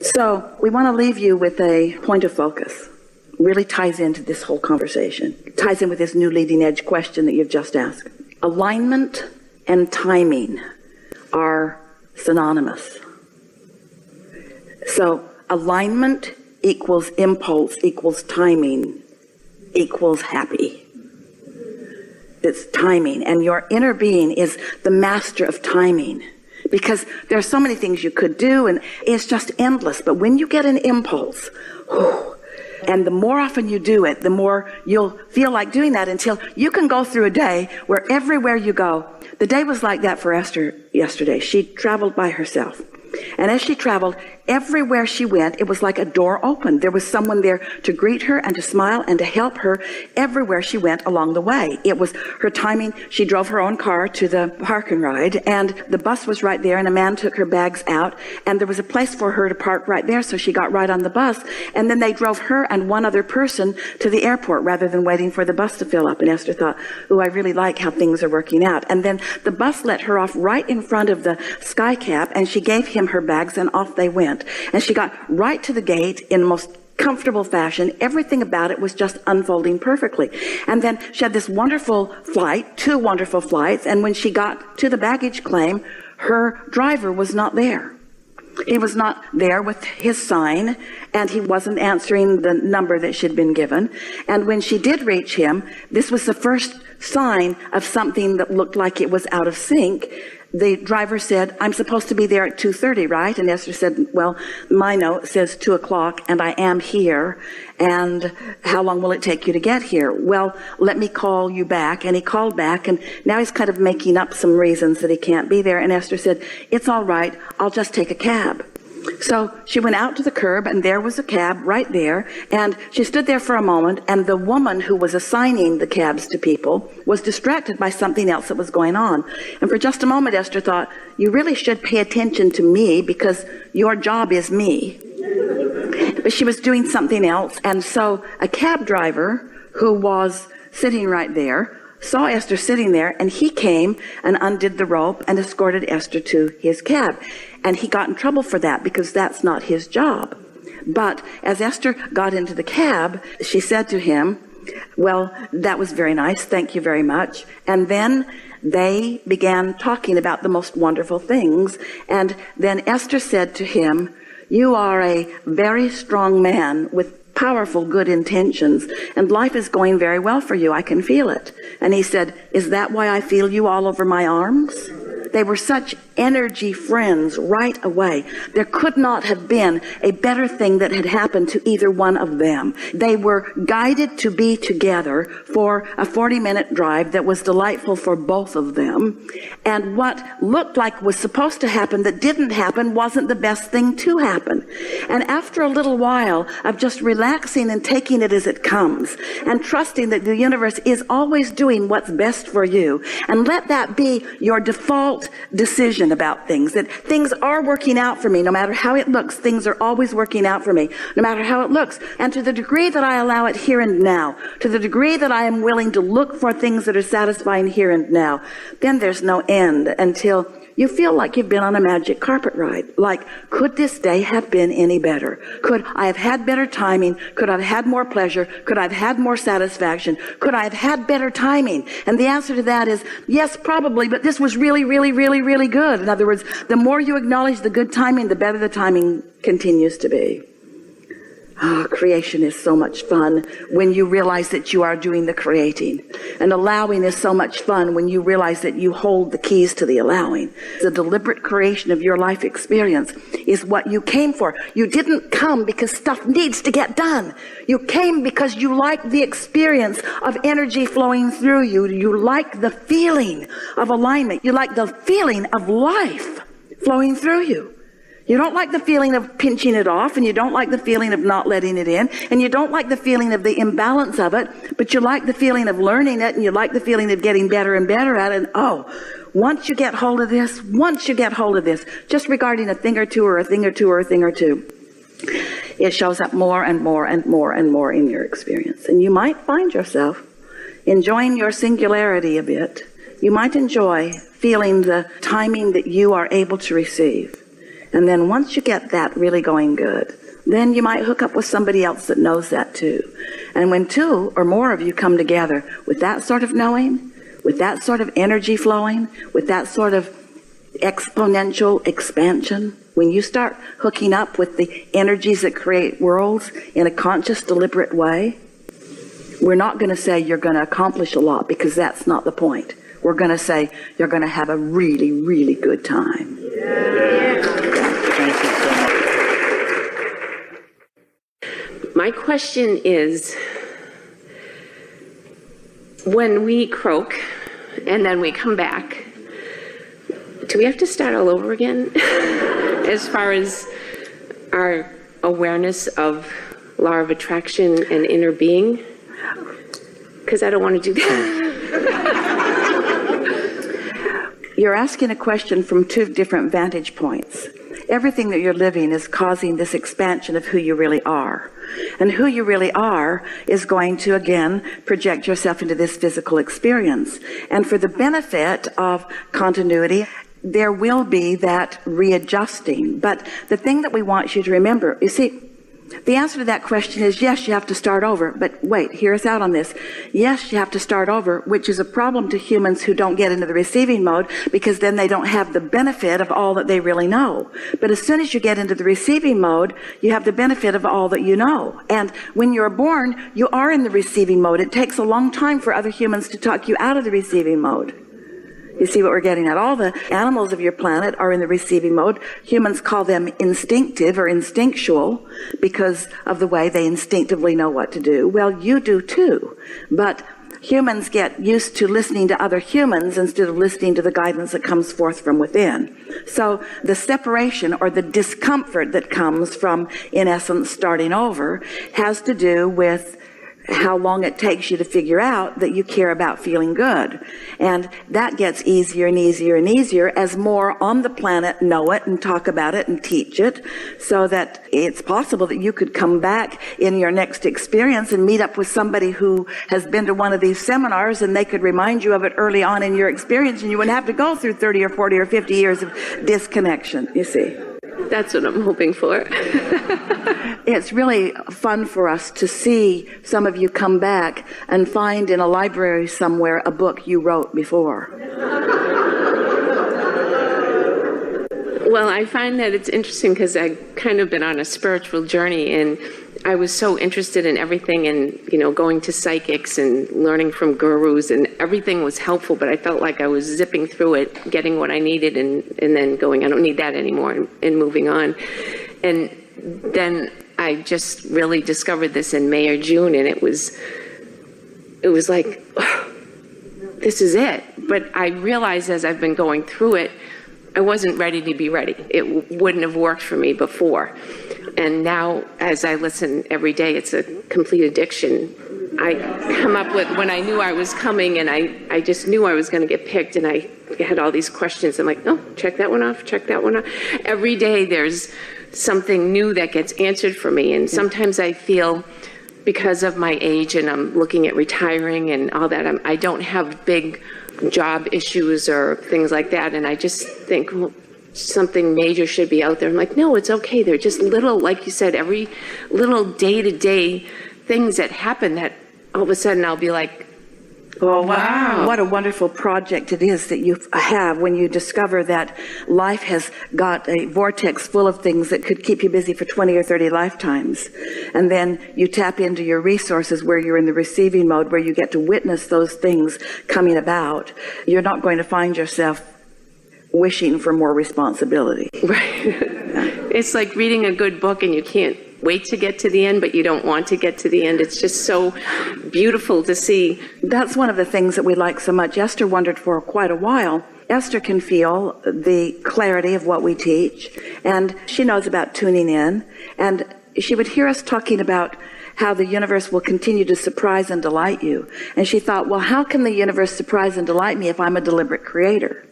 So we want to leave you with a point of focus. Really ties into this whole conversation. It ties in with this new leading edge question that you've just asked. Alignment and timing are synonymous. So alignment equals impulse equals timing equals happy. It's timing, and your inner being is the master of timing, because there are so many things you could do and it's just endless. But when you get an impulse, and the more often you do it, the more you'll feel like doing that, until you can go through a day where everywhere you go. The day was like that for Esther yesterday. She traveled by herself. And as she traveled, everywhere she went, it was like a door opened. There was someone there to greet her and to smile and to help her everywhere she went along the way. It was her timing. She drove her own car to the park and ride, and the bus was right there, and a man took her bags out, and there was a place for her to park right there, so she got right on the bus, and then they drove her and one other person to the airport rather than waiting for the bus to fill up. And Esther thought, "Ooh, I really like how things are working out." And then the bus let her off right in front of the sky cap, and she gave him her bags, and off they went. And she got right to the gate in the most comfortable fashion. Everything about it was just unfolding perfectly. And then she had this wonderful flight, 2 wonderful flights, and when she got to the baggage claim, her driver was not there. He was not there with his sign, and he wasn't answering the number that she'd been given. And when she did reach him, this was the first sign of something that looked like it was out of sync. The driver said, "I'm supposed to be there at 2:30, right?" And Esther said, "Well, my note says 2 o'clock, and I am here. And how long will it take you to get here?" "Well, let me call you back." And he called back, and now he's kind of making up some reasons that he can't be there. And Esther said, "It's all right. I'll just take a cab." So she went out to the curb, and there was a cab right there, and she stood there for a moment, and the woman who was assigning the cabs to people was distracted by something else that was going on. And for just a moment, Esther thought, "You really should pay attention to me, because your job is me." But she was doing something else, and so a cab driver who was sitting right there saw Esther sitting there, and he came and undid the rope and escorted Esther to his cab. And he got in trouble for that, because that's not his job. But as Esther got into the cab, she said to him, "Well, that was very nice. Thank you very much." And then they began talking about the most wonderful things. And then Esther said to him, "You are a very strong man with powerful, good intentions, and life is going very well for you. I can feel it." And he said, "Is that why I feel you all over my arms?" They were such energy friends right away. There could not have been a better thing that had happened to either one of them. They were guided to be together for a 40-minute drive that was delightful for both of them. And what looked like was supposed to happen that didn't happen wasn't the best thing to happen. And after a little while of just relaxing and taking it as it comes, and trusting that the universe is always doing what's best for you, and let that be your default decision about things, that things are working out for me. No matter how it looks, things are always working out for me, no matter how it looks. And to the degree that I allow it here and now, to the degree that I am willing to look for things that are satisfying here and now, then there's no end until you feel like you've been on a magic carpet ride. Like, could this day have been any better? Could I have had better timing? Could I have had more pleasure? Could I have had more satisfaction? Could I have had better timing? And the answer to that is yes, probably, but this was really, really, really, really good. In other words, the more you acknowledge the good timing, the better the timing continues to be. Oh, creation is so much fun when you realize that you are doing the creating. And allowing is so much fun when you realize that you hold the keys to the allowing. The deliberate creation of your life experience is what you came for. You didn't come because stuff needs to get done. You came because you like the experience of energy flowing through you. You like the feeling of alignment. You like the feeling of life flowing through you. You don't like the feeling of pinching it off, and you don't like the feeling of not letting it in, and you don't like the feeling of the imbalance of it, but you like the feeling of learning it, and you like the feeling of getting better and better at it. And once you get hold of this, just regarding a thing or two or a thing or two or a thing or two, it shows up more and more and more and more in your experience. And you might find yourself enjoying your singularity a bit. You might enjoy feeling the timing that you are able to receive. And then once you get that really going good, then you might hook up with somebody else that knows that too. And when two or more of you come together with that sort of knowing, with that sort of energy flowing, with that sort of exponential expansion, when you start hooking up with the energies that create worlds in a conscious, deliberate way, we're not going to say you're going to accomplish a lot, because that's not the point. We're going to say you're going to have a really, really good time. Thank you so much. My question is, when we croak and then we come back, do we have to start all over again? As far as our awareness of law of attraction and inner being? Because I don't want to do that. You're asking a question from two different vantage points. Everything that you're living is causing this expansion of who you really are. And who you really are is going to, again, project yourself into this physical experience. And for the benefit of continuity, there will be that readjusting. But the thing that we want you to remember, you see, the answer to that question is yes, you have to start over. But wait, hear us out on this. Yes, you have to start over, which is a problem to humans who don't get into the receiving mode, because then they don't have the benefit of all that they really know. But as soon as you get into the receiving mode, you have the benefit of all that you know. And when you're born, you are in the receiving mode. It takes a long time for other humans to talk you out of the receiving mode. You see what we're getting at? All the animals of your planet are in the receiving mode. Humans call them instinctive or instinctual because of the way they instinctively know what to do. Well, you do too. But humans get used to listening to other humans instead of listening to the guidance that comes forth from within. So the separation or the discomfort that comes from, in essence, starting over has to do with how long it takes you to figure out that you care about feeling good. And that gets easier and easier and easier as more on the planet know it and talk about it and teach it, so that it's possible that you could come back in your next experience and meet up with somebody who has been to one of these seminars, and they could remind you of it early on in your experience, and you wouldn't have to go through 30 or 40 or 50 years of disconnection, you see. That's what I'm hoping for. It's really fun for us to see some of you come back and find in a library somewhere a book you wrote before. Well, I find that it's interesting because I've kind of been on a spiritual journey, and I was so interested in everything, and, you know, going to psychics and learning from gurus, and everything was helpful, but I felt like I was zipping through it, getting what I needed, and then going, I don't need that anymore, and moving on. And then I just really discovered this in May or June, and it was like, oh, this is it. But I realized as I've been going through it, I wasn't ready to be ready. It wouldn't have worked for me before. And now, as I listen every day, it's a complete addiction. I come up with, when I knew I was coming, and I just knew I was going to get picked, and I had all these questions. I'm like, no, check that one off, check that one off. Every day there's something new that gets answered for me. And sometimes I feel, because of my age and I'm looking at retiring and all that, I don't have big job issues or things like that. And I just think, well, something major should be out there. I'm like, no, it's okay. They're just little, like you said, every little day-to-day things that happen that all of a sudden I'll be like, oh, wow. What a wonderful project it is that you have when you discover that life has got a vortex full of things that could keep you busy for 20 or 30 lifetimes. And then you tap into your resources where you're in the receiving mode, where you get to witness those things coming about. You're not going to find yourself wishing for more responsibility. Right. It's like reading a good book and you can't wait to get to the end, but you don't want to get to the end. It's just so beautiful to see. That's one of the things that we like so much. Esther wondered for quite a while. Esther can feel the clarity of what we teach, and she knows about tuning in, and she would hear us talking about how the universe will continue to surprise and delight you. And she thought, well, how can the universe surprise and delight me if I'm a deliberate creator?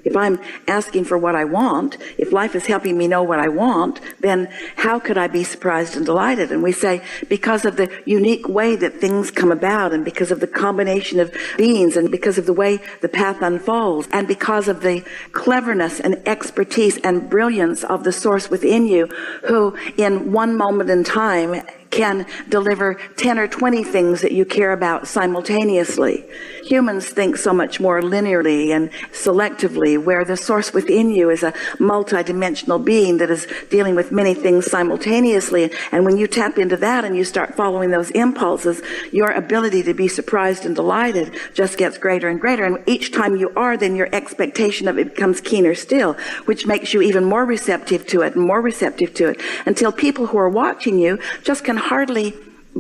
If I'm asking for what I want, if life is helping me know what I want, then how could I be surprised and delighted? And we say, because of the unique way that things come about, and because of the combination of beings, and because of the way the path unfolds, and because of the cleverness and expertise and brilliance of the source within you, who in one moment in time can deliver 10 or 20 things that you care about simultaneously. Humans think so much more linearly and selectively, where the source within you is a multidimensional being that is dealing with many things simultaneously. And when you tap into that and you start following those impulses, your ability to be surprised and delighted just gets greater and greater. And each time you are, then your expectation of it becomes keener still, which makes you even more receptive to it and more receptive to it, until people who are watching you just can hardly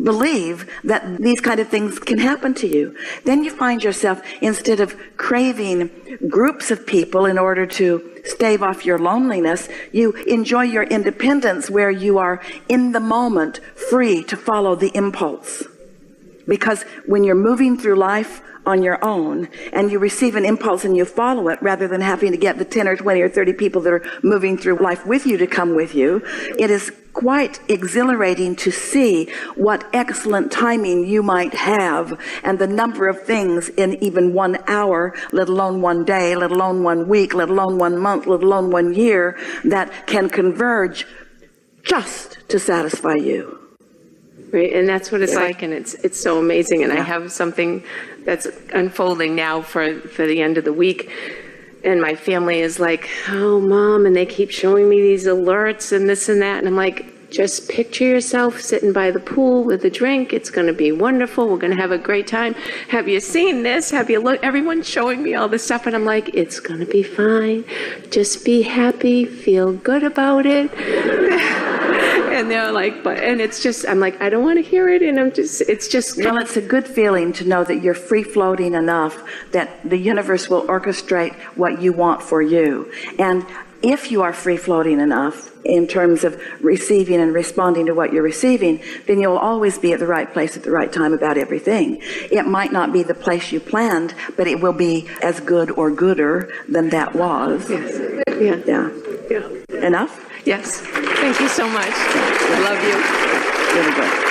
believe that these kind of things can happen to you. Then you find yourself, instead of craving groups of people in order to stave off your loneliness, you enjoy your independence, where you are in the moment free to follow the impulse. Because when you're moving through life on your own and you receive an impulse and you follow it, rather than having to get the 10 or 20 or 30 people that are moving through life with you to come with you, it is quite exhilarating to see what excellent timing you might have, and the number of things in even 1 hour, let alone 1 day, let alone 1 week, let alone 1 month, let alone 1 year, that can converge just to satisfy you. Right, and that's what it's like, and it's so amazing. And I have something that's unfolding now for the end of the week, and my family is like, "Oh, Mom," and they keep showing me these alerts and this and that, and I'm like, just picture yourself sitting by the pool with a drink. It's going to be wonderful. We're going to have a great time. Have you seen this? Have you looked? Everyone's showing me all this stuff, and I'm like, it's going to be fine. Just be happy, feel good about it. And they're like, but, and it's just, I'm like, I don't want to hear it. And it's just. Well, it's a good feeling to know that you're free floating enough that the universe will orchestrate what you want for you. And if you are free floating enough in terms of receiving and responding to what you're receiving, then you'll always be at the right place at the right time about everything. It might not be the place you planned, but it will be as good or gooder than that was. Yes. Yeah. Enough? Yes. Thank you so much. I love you. Really good.